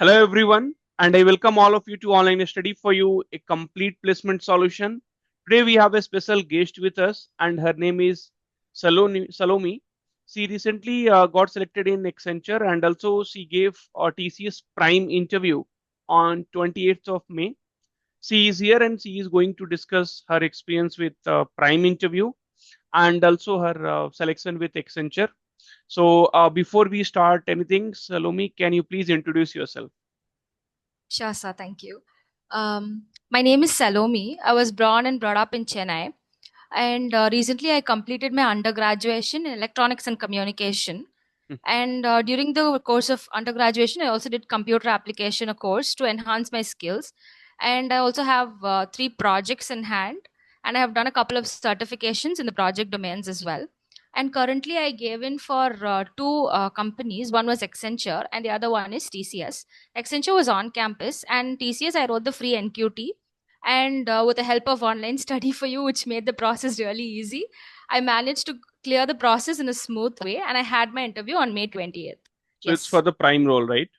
Hello everyone, and I welcome all of you to Online Study for You, a complete placement solution. Today we have a special guest with us, and her name is Salome. She recently got selected in Accenture, and also she gave a TCS Prime interview on 28th of May. She is here, and she is going to discuss her experience with Prime interview and also her selection with Accenture. So before we start anything, Salome, can you please introduce yourself? Sure, sir. Thank you. My name is Salome. I was born and brought up in Chennai. And recently I completed my undergraduate in electronics and communication. And during the course of undergraduation, I also did computer application a course to enhance my skills. And I also have three projects in hand. And I have done a couple of certifications in the project domains as well. And currently, I gave in for two companies. One was Accenture, and the other one is TCS. Accenture was on campus, and TCS, I wrote the free NQT. And with the help of online study for you, which made the process really easy, I managed to clear the process in a smooth way. And I had my interview on May 20th. So it's for Yes. the Prime role, right?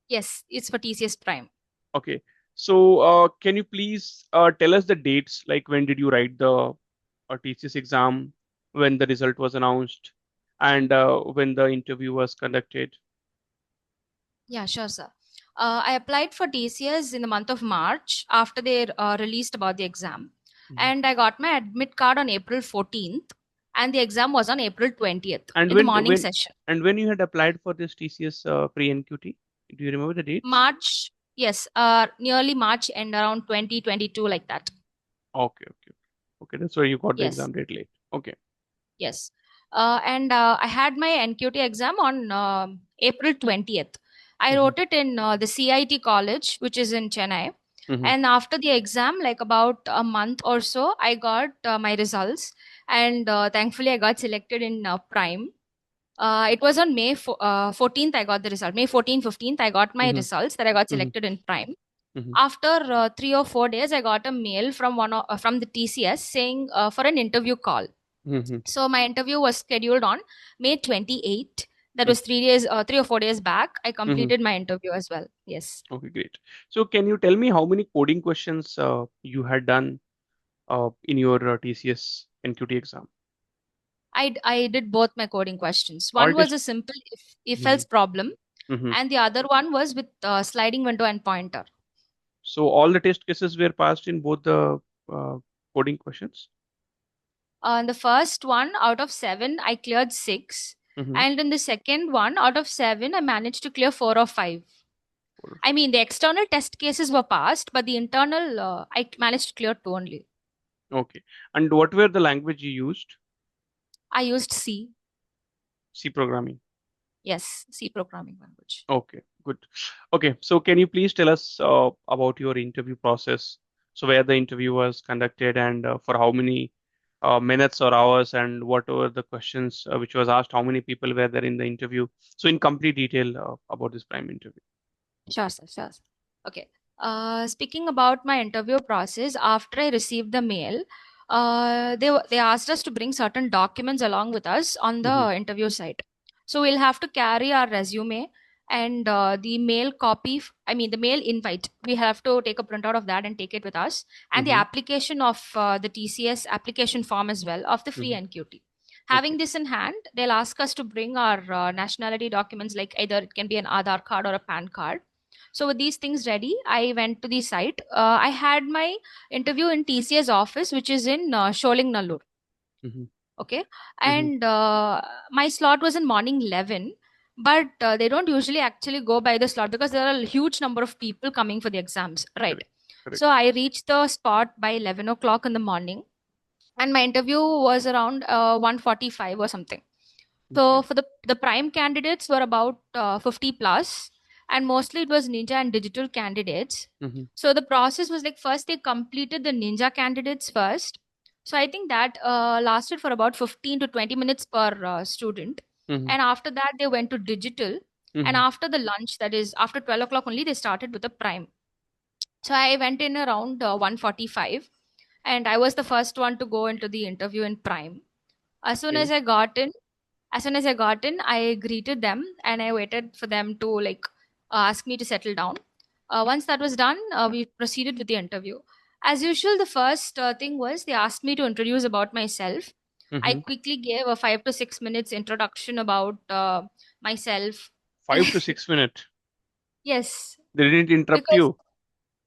Yes, it's for TCS Prime. Okay. So, can you please tell us the dates, like when did you write the TCS exam, when the result was announced, and when the interview was conducted? Yeah, sure, sir. I applied for TCS in the month of March after they released about the exam. Mhm. And I got my admit card on April 14th, and the exam was on April 20th And in the morning session. when you had applied for this TCS pre-NQT, do you remember the dates? March, yes, nearly March and around 2022, like that. Okay, okay, okay. That's why you got the Yes, exam date late. Okay. yes. And I had my NQT exam on April 20th. I Mm-hmm. wrote it in the CIT college, which is in Chennai. Mm-hmm. And after the exam, like about a month or so, I got my results. And thankfully, I got selected in Prime. It was on May 14th, I got the result. May 14th, 15th, I got my Mm-hmm. results that I got Mm-hmm. selected in Prime. Mm-hmm. After 3 or 4 days, I got a mail from from the TCS saying for an interview call. Mm-hmm. So my interview was scheduled on May 28th. That was 3 days, 3 or 4 days back. I Mm-hmm. completed my interview as well. Yes. Okay, great. So, can you tell me how many coding questions you had done in your TCS NQT exam? I did both my coding questions. All One was test. a simple if Mm-hmm. else problem, Mm-hmm. and the other one was with sliding window and pointer. So, all the test cases were passed in both the uh, coding questions. In the first one out of seven, I cleared six. Mm-hmm. And in the second one out of seven, I managed to clear four or five. I mean, the external test cases were passed, but the internal, I managed to clear two only. Okay. And what were the language you used? I used C. C programming. Yes, C programming language. Okay, good. Okay, so can you please tell us about your interview process? So, where the interview was conducted and for how many minutes or hours, and what were the questions which was asked? How many people were there in the interview? So, in complete detail about this Prime interview. Sure, sir. Sure, sir. Okay. Speaking about my interview process, after I received the mail, they asked us to bring certain documents along with us on Mm-hmm. the interview site. So we'll have to carry our resume and the mail copy. I mean, the mail invite. We have to take a printout of that and take it with us, and the Mm-hmm. application of the TCS application form as well of the free Mm-hmm. NQT. Okay. Having this in hand, they'll ask us to bring our nationality documents, like either it can be an Aadhaar card or a PAN card. So with these things ready, I went to the site. I had my interview in TCS office, which is in Sholing Nallur. Mm-hmm. Okay, Mm-hmm. and my slot was in morning 11, but they don't usually actually go by the slot because there are a huge number of people coming for the exams, right? Correct. Correct. So I reached the spot by 11 o'clock in the morning, and my interview was around 1:45 or something. Okay. So for the prime candidates were about 50 plus, and mostly it was ninja and digital candidates. Mm-hmm. So the process was like first they completed the ninja candidates first. So I think that lasted for about 15 to 20 minutes per student. Mm-hmm. And after that they went to digital. And Mm-hmm. after the lunch, that is after 12 o'clock only, they started with the prime. So I went in around 1:45, and I was the first one to go into the interview in prime. As soon Okay. as I got in, as soon as I got in, I greeted them and I waited for them to like asked me to settle down. Once that was done, we proceeded with the interview. As usual, the first thing was they asked me to introduce about myself. I Mm-hmm. quickly gave a 5 to 6 minutes introduction about myself. 5 to 6 minutes. Yes, They didn't interrupt because you.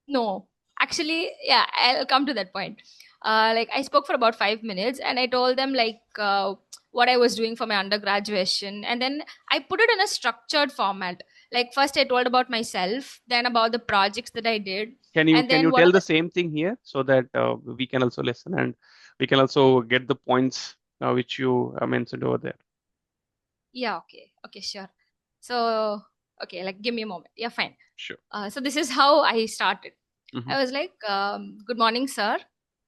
no, actually, yeah, I'll come to that point. Like I spoke for about 5 minutes, and I told them like what I was doing for my undergraduation, and then I put it in a structured format. Like first, I told about myself, then about the projects that I did, Can you and can then you what tell are the the same thing here so that we can also listen and we can also get the points which you mentioned over there. yeah, okay, okay, sure. So okay, like give me a moment. Yeah, fine. Sure. So this is how I started. Mm-hmm. I was like, "Good morning, sir.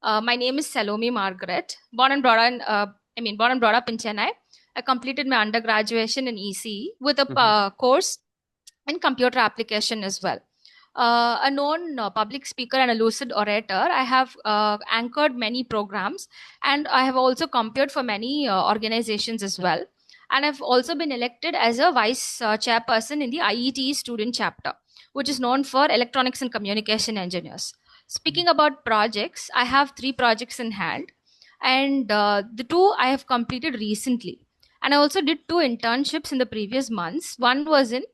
My name is Salome Margaret. Born and brought up in Chennai. I completed my undergraduation in ECE with a Mm-hmm. course in computer application as well. A known public speaker and a lucid orator, I have anchored many programs, and I have also compared for many organizations as well. And I've also been elected as a vice chairperson in the IET student chapter, which is known for electronics and communication engineers. Speaking about projects, I have 3 projects in hand, and the two I have completed recently. And I also did 2 internships in the previous months. One was in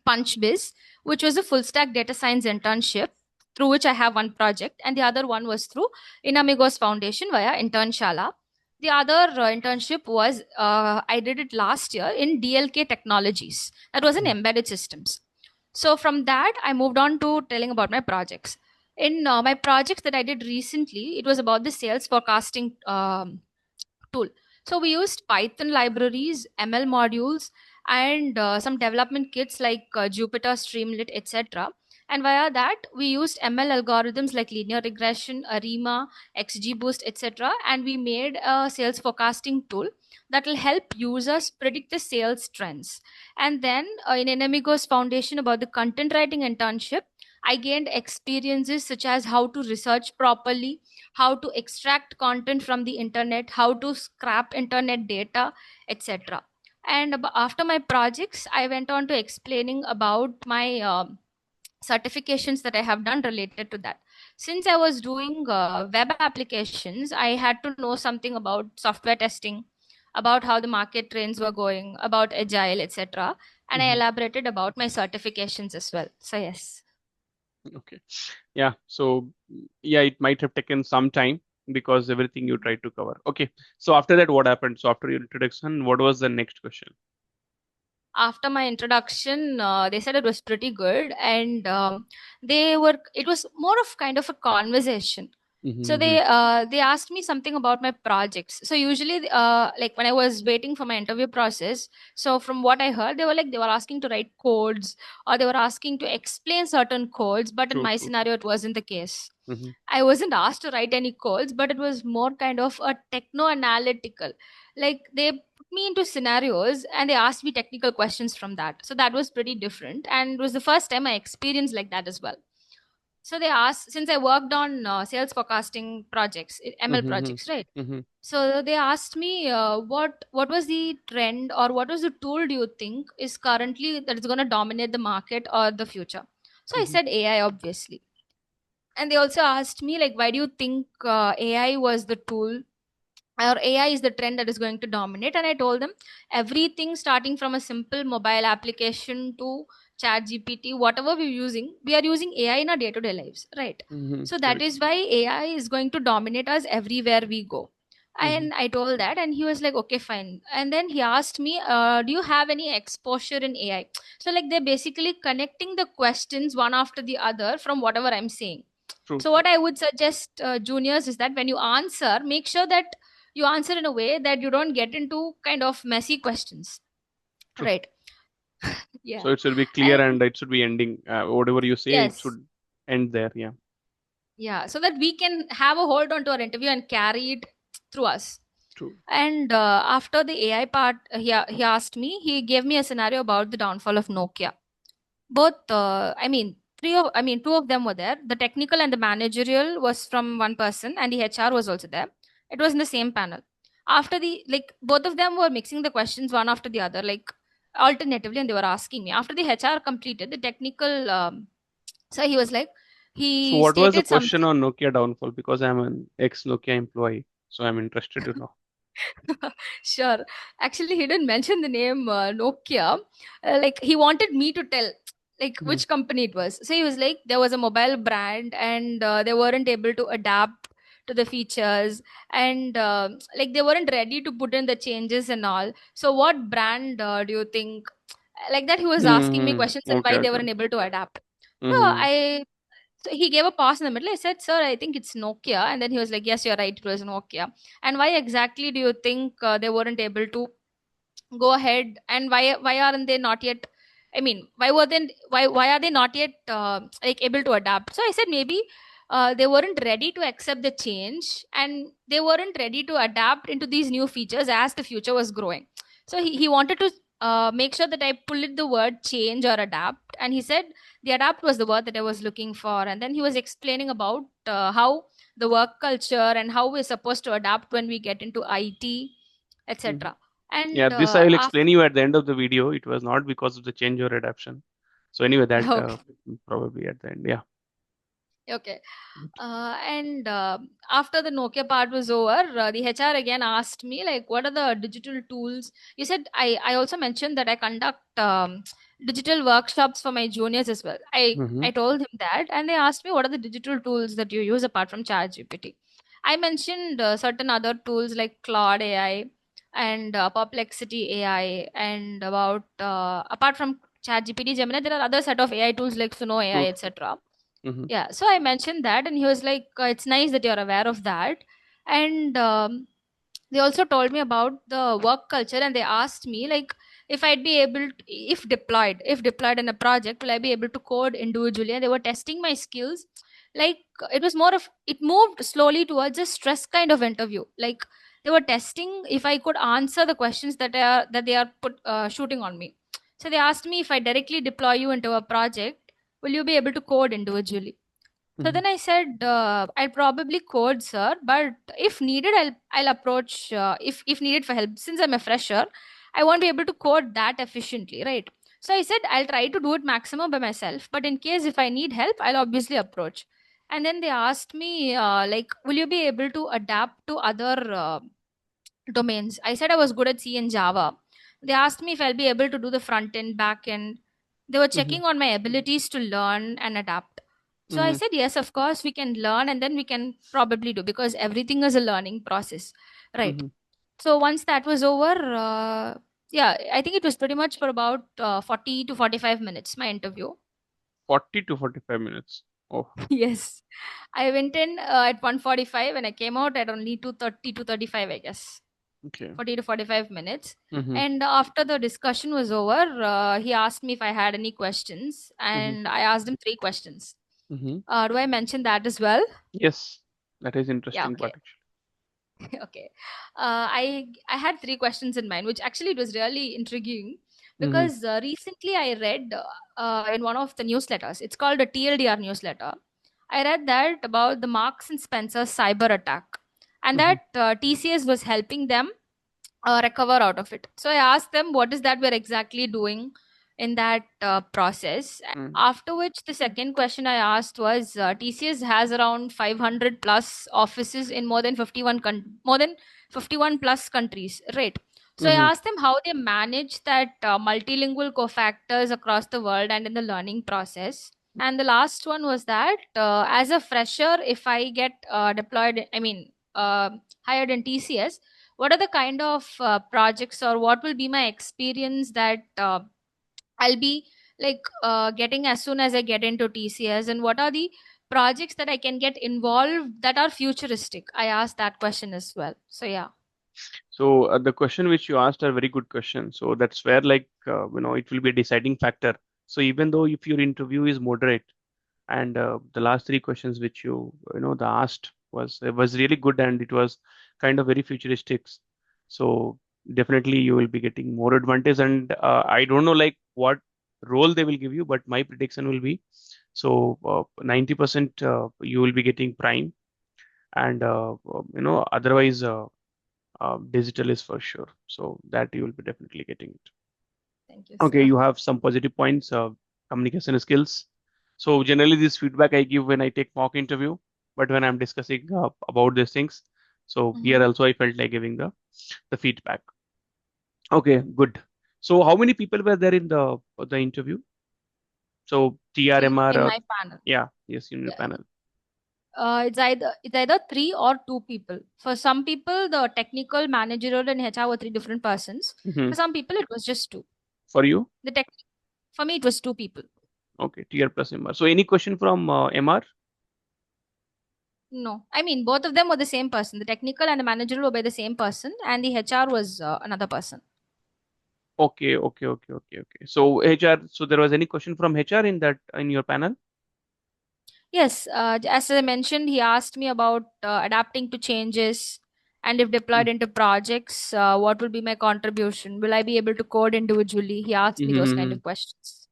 PunchBiz, which was a full stack data science internship through which I have one project, and the other one was through Inamigos Foundation via Internshala. The other internship was I did it last year in DLK Technologies. That was in embedded systems. So from that, I moved on to telling about my projects. In my projects that I did recently, it was about the sales forecasting tool. So we used Python libraries, ML modules, and some development kits like Jupyter, Streamlit, etc. And via that, we used ML algorithms like linear regression, ARIMA, XGBoost, etc. And we made a sales forecasting tool that will help users predict the sales trends. And then in Enemigos Foundation about the content writing internship, I gained experiences such as how to research properly, how to extract content from the internet, how to scrap internet data, etc. And after my projects, I went on to explaining about my certifications that I have done related to that. Since I was doing web applications, I had to know something about software testing, about how the market trends were going, about agile, etc. And I Mm-hmm. elaborated about my certifications as well. So yes. Okay. Yeah. So yeah, it might have taken some time because everything you tried to cover. Okay. So after that, what happened? So after your introduction, what was the next question? After my introduction, they said it was pretty good, and it was more of kind of a conversation. So Mm-hmm. they asked me something about my projects. So usually like when I was waiting for my interview process, so from what I heard, they were asking to write codes, or they were asking to explain certain codes, but in True, my true, true. scenario it wasn't the case. Mm-hmm. I wasn't asked to write any codes, but it was more kind of a techno analytical. Like they put me into scenarios and they asked me technical questions from that. So that was pretty different. And it was the first time I experienced like that as well. So they asked, since I worked on sales forecasting projects, ML Mm-hmm. projects, right? Mm-hmm. So they asked me what was the trend or what was the tool do you think is currently that is going to dominate the market or the future? So I Mm-hmm. said AI, obviously. And they also asked me like, why do you think AI was the tool or AI is the trend that is going to dominate? And I told them everything starting from a simple mobile application to chat GPT, whatever we're using, we are using AI in our day-to-day lives, right? Mm-hmm. So that Correct. is why AI is going to dominate us everywhere we go. Mm-hmm. And I told that, and he was like, okay, fine. And then he asked me, do you have any exposure in AI? So like they're basically connecting the questions one after the other from whatever I'm saying. True, So true, what I would suggest juniors is that when you answer, make sure that you answer in a way that you don't get into kind of messy questions, true. right? Yeah. So it should be clear And and it should be ending. Whatever you say, it yes, should end there. Yeah. yeah, so that we can have a hold on to our interview and carry it through us. True. And after the AI part, he asked me, he gave me a scenario about the downfall of Nokia. Both, two of them were there. The technical and the managerial was from one person, and the HR was also there. It was in the same panel. After the, like, both of them were mixing the questions one after the other. Like, alternatively, and they were asking me after the HR completed the technical. So he was like, So he what was the stated question something. on Nokia downfall? Because I'm an ex-Nokia employee, so I'm interested to know. Sure. Actually, he didn't mention the name Nokia. Like he wanted me to tell like Mhm. which company it was. So he was like, there was a mobile brand and they weren't able to adapt to the features and like they weren't ready to put in the changes and all. So what brand do you think? Like that, he was asking me questions and Okay, why they okay. weren't able to adapt. So Mm-hmm. so he gave a pause in the middle. I said, "Sir, I think it's Nokia." And then he was like, "Yes, you're right. It was Nokia." And why exactly do you think they weren't able to go ahead? And why aren't they not yet? I mean, why are they not yet like able to adapt? So I said maybe they weren't ready to accept the change and they weren't ready to adapt into these new features as the future was growing. So he wanted to make sure that I pull it the word change or adapt, and he said the adapt was the word that I was looking for. And then he was explaining about how the work culture and how we're supposed to adapt when we get into IT, Hmm. etc. Yeah, And this I will after explain you at the end of the video. It was not because of the change or adaptation. So anyway, that okay, probably at the end. Yeah. okay. And after the Nokia part was over, the HR again asked me like, "What are the digital tools?" You said I also mentioned that I conduct digital workshops for my juniors as well. Mm-hmm. I told him that, and they asked me, "What are the digital tools that you use apart from ChatGPT?" I mentioned certain other tools like Claude AI and Perplexity AI, and about apart from ChatGPT, Gemini, there are other set of AI tools like Suno AI, True. etc. Mm-hmm. Yeah, so I mentioned that, and he was like, "It's nice that you're aware of that." And they also told me about the work culture, and they asked me like if I'd be able to, if deployed in a project, will I be able to code individually? And they were testing my skills. Like it was more of it moved slowly towards a stress kind of interview. Like they were testing if I could answer the questions that they are put shooting on me. So they asked me, if I directly deploy you into a project, will you be able to code individually? So Mm-hmm. then I said, I'll probably code, sir, but if needed, I'll approach if needed for help. Since I'm a fresher, I won't be able to code that efficiently, right? So I said I'll try to do it maximum by myself, but in case if I need help, I'll obviously approach. And then they asked me, like, will you be able to adapt to other domains? I said I was good at C and Java. They asked me if I'll be able to do the front end, back end. They were Mm-hmm. checking on my abilities to learn and adapt. So I Mm-hmm. said, yes, of course, we can learn and then we can probably do, because everything is a learning process. Right. Mm-hmm. So once that was over, yeah, I think it was pretty much for about 40 to 45 minutes, my interview. 40 to 45 minutes. Oh, Yes. I went in at 1:45 and I came out at only 2:30 to 35, I guess. okay. 40 to 45 minutes. Mm-hmm. And after the discussion was over, he asked me if I had any questions, Mm-hmm. and I asked him three questions. Mm-hmm. Do I mention that as well? Yes, that is Yeah, interesting okay. part actually. Okay. I had three questions in mind, which actually it was really intriguing Mm-hmm. because recently I read in one of the newsletters. It's called a TLDR newsletter. I read that about the Marks and Spencer cyber attack, and Mm-hmm. that TCS was helping them recover out of it. So I asked them, what is that we're exactly doing in that process? Mm-hmm. After which, the second question I asked was, TCS has around 500 plus offices in more than 51 plus countries, right? So I Mm-hmm. asked them how they manage that multilingual cofactors across the world and in the learning process. And the last one was that as a fresher, if I get hired in TCS, what are the kind of projects, or what will be my experience that I'll be like getting as soon as I get into TCS, and what are the projects that I can get involved that are futuristic? I asked that question as well. So yeah. So the question which you asked are very good question. So that's where like it will be a deciding factor. So even though if your interview is moderate and the last three questions which the asked was really good and it was kind of very futuristic. So definitely you will be getting more advantage. And I don't know like what role they will give you, but my prediction will be 90% you will be getting prime and otherwise digital is for sure. So that you will be definitely getting it. Thank you, Okay, sir. you have some positive points, communication skills. So generally, this feedback I give when I take mock interview, but when I'm discussing about these things, so here Mhm. also I felt like giving the feedback. Okay, good. So how many people were there in the interview? So TRMR, In my panel. yeah, yes, in your Yeah. panel. It's either three or two people. For some people, the technical, managerial, and HR were three different persons. Hmm. For some people, it was just two. For you, The tech For me, it was two people. okay, TR plus MR. So any question from MR? No, I mean both of them were the same person. The technical and the managerial were by the same person, and the HR was another person. Okay, okay, okay, okay, okay. So HR. So there was any question from HR in that in your panel? Yes, as I mentioned, he asked me about adapting to changes and if deployed into projects, what will be my contribution? Will I be able to code individually? He asked me those kind Mm-hmm. of questions.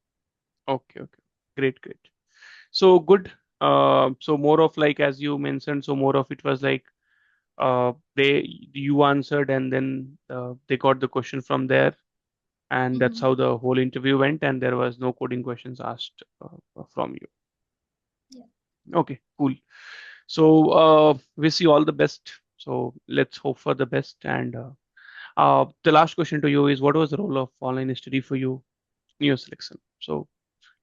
Okay, okay. Great, great. So good. So more of like as you mentioned, so more of it was like they you answered and then they got the question from there, and that's Mhm. how the whole interview went, and there was no coding questions asked from you. Yeah. Okay, cool. So wish you all the best. So let's hope for the best. And the last question to you is, what was the role of online study for you in your selection? So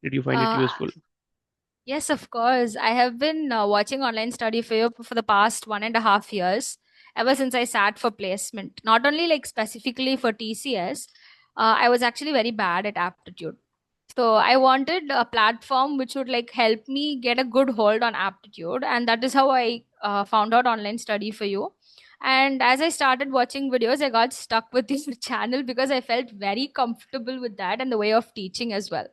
did you find it Uh, useful? Yes, of course. I have been watching online study for the past 1.5 years, ever since I sat for placement. Not only like specifically for TCS, I was actually very bad at aptitude. So I wanted a platform which would like help me get a good hold on aptitude, and that is how I found out online study for you. And as I started watching videos, I got stuck with this channel because I felt very comfortable with that and the way of teaching as well.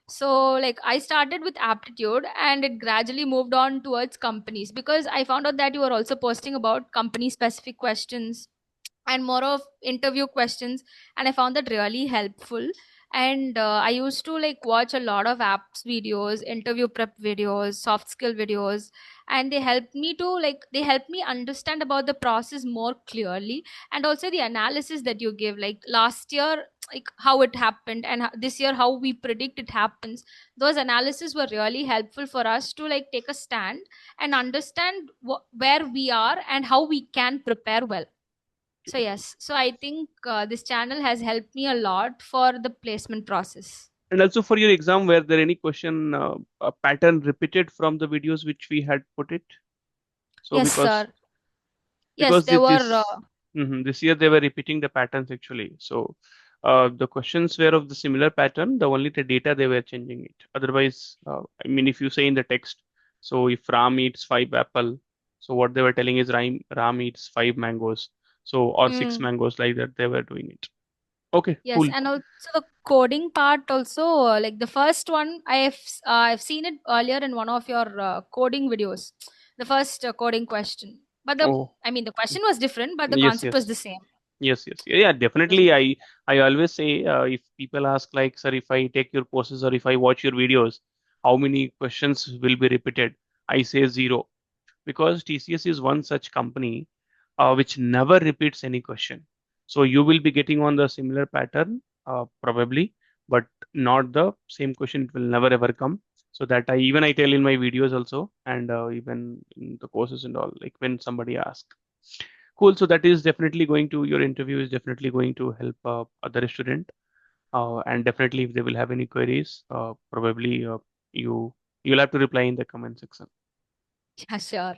So like I started with aptitude and it gradually moved on towards companies because I found out that you are also posting about company specific questions and more of interview questions, and I found that really helpful. And I used to like watch a lot of apps videos, interview prep videos, soft skill videos, and they help me understand about the process more clearly, and also the analysis that you give, like last year like how it happened and this year how we predict it happens. Those analysis were really helpful for us to like take a stand and understand where we are and how we can prepare well. So yes, so I think this channel has helped me a lot for the placement process. And also for your exam, were there any question pattern repeated from the videos which we had put it? So Yes, because sir. Yes, there were. this year they were repeating the patterns actually. So the questions were of the similar pattern. The only the data they were changing it. Otherwise, I mean, if you say in the text, so if Ram eats five apple, so what they were telling is Ram eats five mangoes. So or six Mm, mangoes like that. They were doing it. Okay, yes, cool. and also the coding part also. Like the first one, I've seen it earlier in one of your coding videos. The first coding question, but Oh, I mean the question was different, but the yes, concept was yes. the same. Yes, yes, yeah, It was definitely. nice. I always say if people ask like, sir, if I take your courses or if I watch your videos, how many questions will be repeated? I say zero because TCS is one such company which never repeats any question. So you will be getting on the similar pattern probably, but not the same question. It will never ever come. So that I tell in my videos also, and even in the courses and all, like when somebody asks. Cool. So that is definitely going to your interview is definitely going to help other student, and definitely if they will have any queries, probably you you'll have to reply in the comment section. Yeah, sure.